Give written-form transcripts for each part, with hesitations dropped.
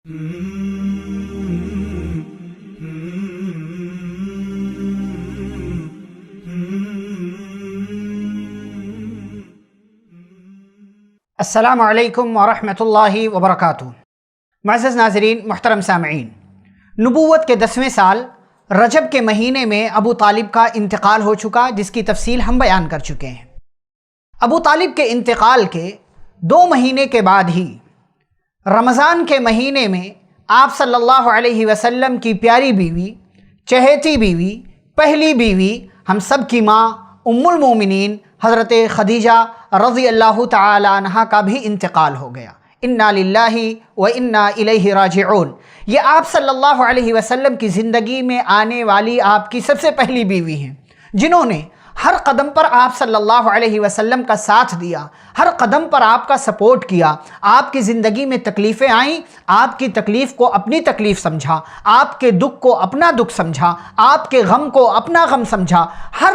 السلام علیکم ورحمۃ اللہ وبرکاتہ۔ معزز ناظرین، محترم سامعین، نبوت کے 10ویں سال رجب کے مہینے میں ابو طالب کا انتقال ہو چکا، جس کی تفصیل ہم بیان کر چکے ہیں۔ ابو طالب کے انتقال کے 2 مہینے کے بعد ہی رمضان کے مہینے میں آپ صلی اللہ علیہ وسلم کی پیاری بیوی، چہیتی بیوی، پہلی بیوی، ہم سب کی ماں ام المومنین حضرت خدیجہ رضی اللہ تعالی عنہا کا بھی انتقال ہو گیا۔ انا للہ و انا الیہ راجعون۔ یہ آپ صلی اللہ علیہ وسلم کی زندگی میں آنے والی آپ کی سب سے پہلی بیوی ہیں، جنہوں نے ہر قدم پر آپ صلی اللہ علیہ وسلم کا ساتھ دیا، ہر قدم پر آپ کا سپورٹ کیا۔ آپ کی زندگی میں تکلیفیں آئیں، آپ کی تکلیف کو اپنی تکلیف سمجھا، آپ کے دکھ کو اپنا دکھ سمجھا، آپ کے غم کو اپنا غم سمجھا۔ ہر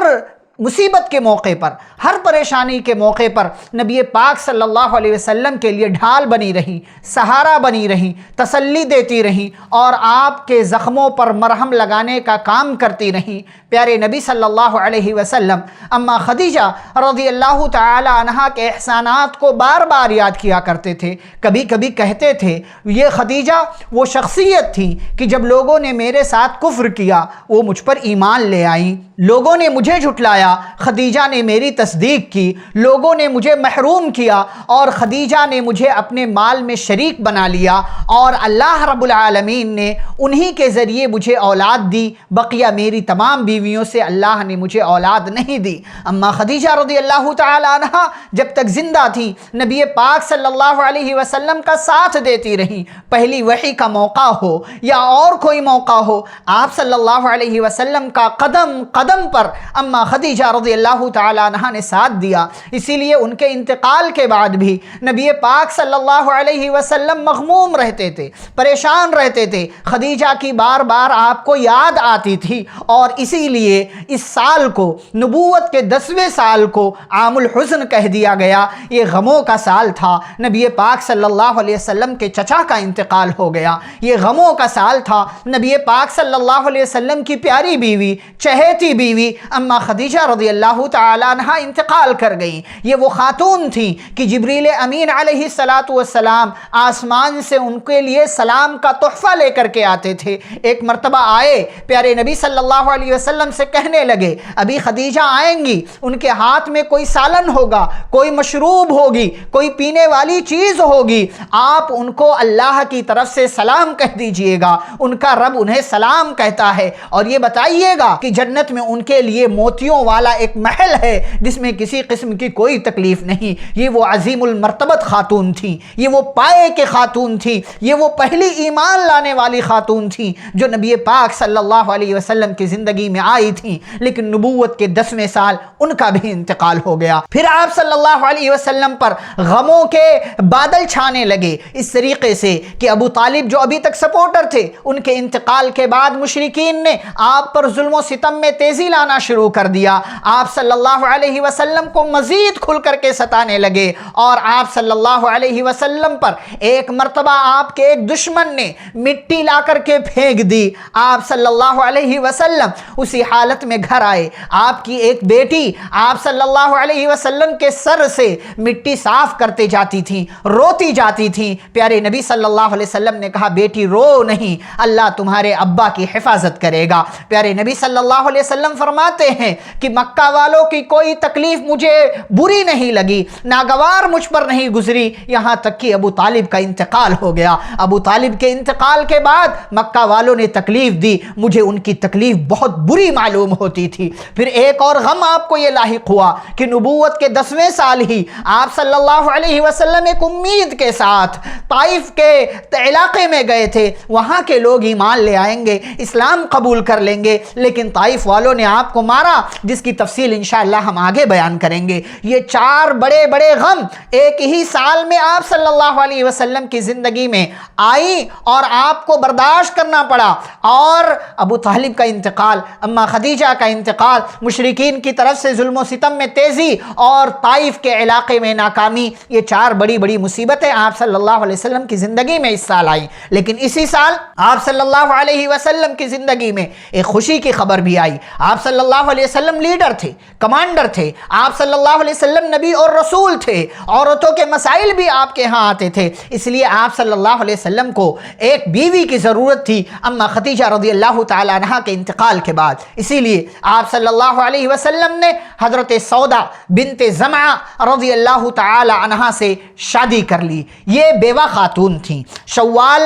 مصیبت کے موقع پر، ہر پریشانی کے موقع پر نبی پاک صلی اللہ علیہ وسلم کے لیے ڈھال بنی رہیں، سہارا بنی رہیں، تسلی دیتی رہیں اور آپ کے زخموں پر مرہم لگانے کا کام کرتی رہیں۔ پیارے نبی صلی اللہ علیہ وسلم اما خدیجہ رضی اللہ تعالی عنہا کے احسانات کو بار بار یاد کیا کرتے تھے۔ کبھی کبھی کہتے تھے، یہ خدیجہ وہ شخصیت تھی کہ جب لوگوں نے میرے ساتھ کفر کیا، وہ مجھ پر ایمان لے آئیں۔ لوگوں نے مجھے جھٹلایا، خدیجہ نے میری تصدیق کی۔ لوگوں نے مجھے محروم کیا اور خدیجہ نے مجھے اپنے مال میں شریک بنا لیا، اور اللہ رب العالمین نے انہی کے ذریعے مجھے اولاد دی۔ بقیہ میری تمام بیویوں سے اللہ نے مجھے اولاد نہیں دی۔ اما خدیجہ رضی اللہ تعالی عنہا جب تک زندہ تھی، نبی پاک صلی اللہ علیہ وسلم کا ساتھ دیتی رہیں۔ پہلی وحی کا موقع ہو یا اور کوئی موقع ہو، آپ صلی اللہ علیہ وسلم کا قدم قدم پر اما خدیجہ رضی اللہ تعالی عنہ نے ساتھ دیا۔ اسی لیے ان کے انتقال کے بعد بھی نبی پاک صلی اللہ علیہ وسلم مغموم رہتے تھے، پریشان رہتے تھے۔ خدیجہ کی بار بار آپ کو یاد آتی تھی، اور اسی لیے اس سال کو، نبوت کے 10ویں سال کو عام الحزن کہہ دیا گیا۔ یہ غموں کا سال تھا۔ نبی پاک صلی اللہ علیہ وسلم کے چچا کا انتقال ہو گیا۔ یہ غموں کا سال تھا۔ نبی پاک صلی اللہ علیہ وسلم کی پیاری بیوی، چہیتی بیوی اما خدیجہ رضی اللہ تعالی عنہ انتقال کر گئیں۔ یہ وہ خاتون تھیں کہ جبریل امین علیہ السلام آسمان سے ان کے لیے سلام کا تحفہ لے کر کے آتے تھے۔ ایک مرتبہ آئے، پیارے نبی صلی اللہ علیہ وسلم سے کہنے لگے، ابھی خدیجہ آئیں گی، ان کے ہاتھ میں کوئی سالن ہوگا، کوئی مشروب ہوگی، کوئی پینے والی چیز ہوگی، آپ ان کو اللہ کی طرف سے سلام کہہ دیجئے گا، ان کا رب انہیں سلام کہتا ہے، اور یہ بتائیے گا کہ جنت میں ان کے لیے موتیوں والا ایک محل ہے جس میں کسی قسم کی کوئی تکلیف نہیں۔ یہ وہ عظیم المرتبت خاتون تھی، یہ وہ پائے کے خاتون تھی، یہ وہ پہلی ایمان لانے والی خاتون تھی جو نبی پاک صلی اللہ علیہ وسلم کی زندگی میں آئی تھی۔ لیکن نبوت کے 10ویں سال ان کا بھی انتقال ہو گیا۔ پھر آپ صلی اللہ علیہ وسلم پر غموں کے بادل چھانے لگے، اس طریقے سے کہ ابو طالب جو ابھی تک سپورٹر تھے، ان کے انتقال کے بعد مشرکین نے آپ پر ظلم و ستم میں تیزی لانا شروع کر دیا۔ آپ صلی اللہ علیہ وسلم کو مزید کھل کر کے ستانے لگے، اور آپ صلی اللہ علیہ وسلم پر ایک مرتبہ آپ کے ایک دشمن نے مٹی لا کر کے پھینک دی۔ آپ صلی اللہ علیہ وسلم اسی حالت میں گھر آئے۔ آپ کی ایک بیٹی آپ صلی اللہ علیہ وسلم کے سر سے مٹی صاف کرتے جاتی تھی، روتی جاتی تھی۔ پیارے نبی صلی اللہ علیہ وسلم نے کہا، بیٹی رو نہیں، اللہ تمہارے ابا کی حفاظت کرے گا۔ پیارے نبی صلی اللہ علیہ وسلم فرماتے ہیں کہ مکہ والوں کی کوئی تکلیف مجھے بری نہیں لگی، ناگوار مجھ پر نہیں گزری، یہاں تک کہ ابو طالب کا انتقال ہو گیا۔ ابو طالب کے انتقال کے بعد مکہ والوں نے تکلیف دی، مجھے ان کی تکلیف بہت بری معلوم ہوتی تھی۔ پھر ایک اور غم آپ کو یہ لاحق ہوا کہ نبوت کے 10ویں سال ہی آپ صلی اللہ علیہ وسلم ایک امید کے ساتھ طائف کے علاقے میں گئے تھے، وہاں کے لوگ ایمان لے آئیں گے، اسلام قبول کر لیں گے، لیکن طائف والوں نے آپ کو مارا، جس کی تفصیل انشاءاللہ ہم آگے بیان کریں گے۔ یہ 4 بڑے بڑے غم ایک ہی سال میں آپ صلی اللہ علیہ وسلم کی زندگی میں آئی اور آپ کو برداشت کرنا پڑا، اور ابو طالب کا انتقال، اماں خدیجہ کا انتقال، مشرکین کی طرف سے ظلم و ستم میں تیزی اور طائف کے علاقے میں ناکامی، یہ 4 بڑی بڑی مصیبتیں آپ صلی اللہ علیہ وسلم کی زندگی میں اس سال آئیں۔ لیکن اسی سال آپ صلی اللہ علیہ وسلم کی زندگی میں ایک خوشی کی خبر بھی آئی۔ آپ صلی اللہ علیہ وسلم لیڈر تھے، کمانڈر تھے، آپ صلی اللہ علیہ وسلم نبی اور رسول تھے، عورتوں کے مسائل بھی آپ کے ہاں آتے تھے، اس لیے آپ صلی اللہ علیہ وسلم کو ایک بیوی کی ضرورت تھی اماں خدیجہ رضی اللہ تعالی عنہا کے انتقال کے بعد۔ اسی لیے آپ صلی اللہ علیہ وسلم نے حضرت سودا بنت زمعہ رضی اللہ تعالی عنہا سے شادی کر لی۔ یہ بیوہ خاتون تھیں۔ شوال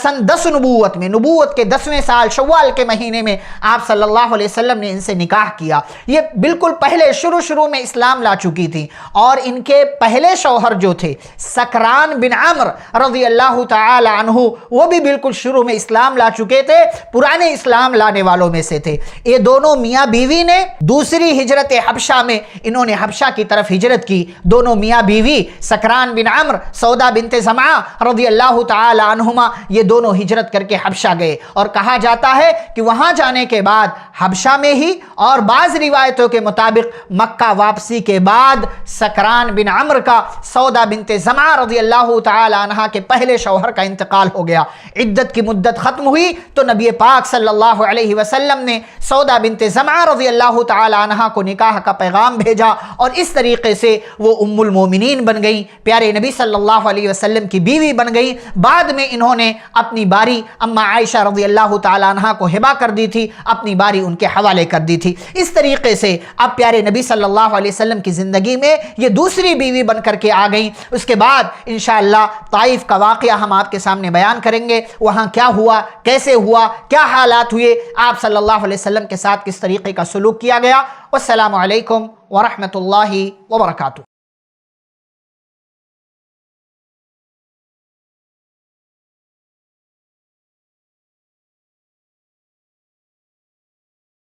سن 10 نبوت میں، نبوت کے 10ویں سال شوال کے مہینے میں آپ صلی اللہ علیہ وسلم نے ان سے نکاح کیا۔ یہ بالکل پہلے شروع میں اسلام لا چکی تھی، اور ان کے پہلے شوہر جو تھے سکران بن عمر رضی اللہ تعالی عنہ، وہ بھی بالکل شروع میں اسلام لا چکے تھے، پرانے اسلام لانے والوں میں سے تھے۔ یہ دونوں میاں بیوی نے دوسری ہجرت حبشہ میں انہوں نے حبشہ کی طرف ہجرت کی۔ دونوں میاں بیوی سکران بن عمر، سودا بنت زمعہ رضی اللہ تعالی عنہما، یہ دونوں ہجرت کر کے حبشہ گئے، اور کہا جاتا ہے کہ وہاں جانے کے بعد حبشہ میں ہی، اور بعض روایتوں کے مطابق مکہ واپسی کے بعد، سکران بن عمر کا سودا بنت زمعہ رضی اللہ تعالی عنہا کے پہلے شوہر کا انتقال ہو گیا۔ عدت کی مدت ختم ہوئی تو نبی پاک صلی اللہ علیہ وسلم نے سودا بنت زمعہ رضی اللہ تعالی عنہا کو نکاح کا پیغام بھیجا، اور اس طریقے سے وہ ام المومنین بن گئی، پیارے نبی صلی اللہ علیہ وسلم کی بیوی بن گئی۔ بعد میں انہوں نے اپنی باری اماں عائشہ رضی اللہ تعالی عنہا کو ہبہ کر دی تھی، اپنی باری ان کے حوالے کر دی تھی۔ اس طریقے سے اب پیارے نبی صلی اللہ علیہ وسلم کی زندگی میں یہ دوسری بیوی بن کر کے آ گئیں۔ اس کے بعد انشاءاللہ طائف کا واقعہ ہم آپ کے سامنے بیان کریں گے، وہاں کیا ہوا، کیسے ہوا، کیا حالات ہوئے، آپ صلی اللہ علیہ وسلم کے ساتھ کس طریقے کا سلوک کیا گیا۔ والسلام علیکم ورحمۃ اللہ وبرکاتہ۔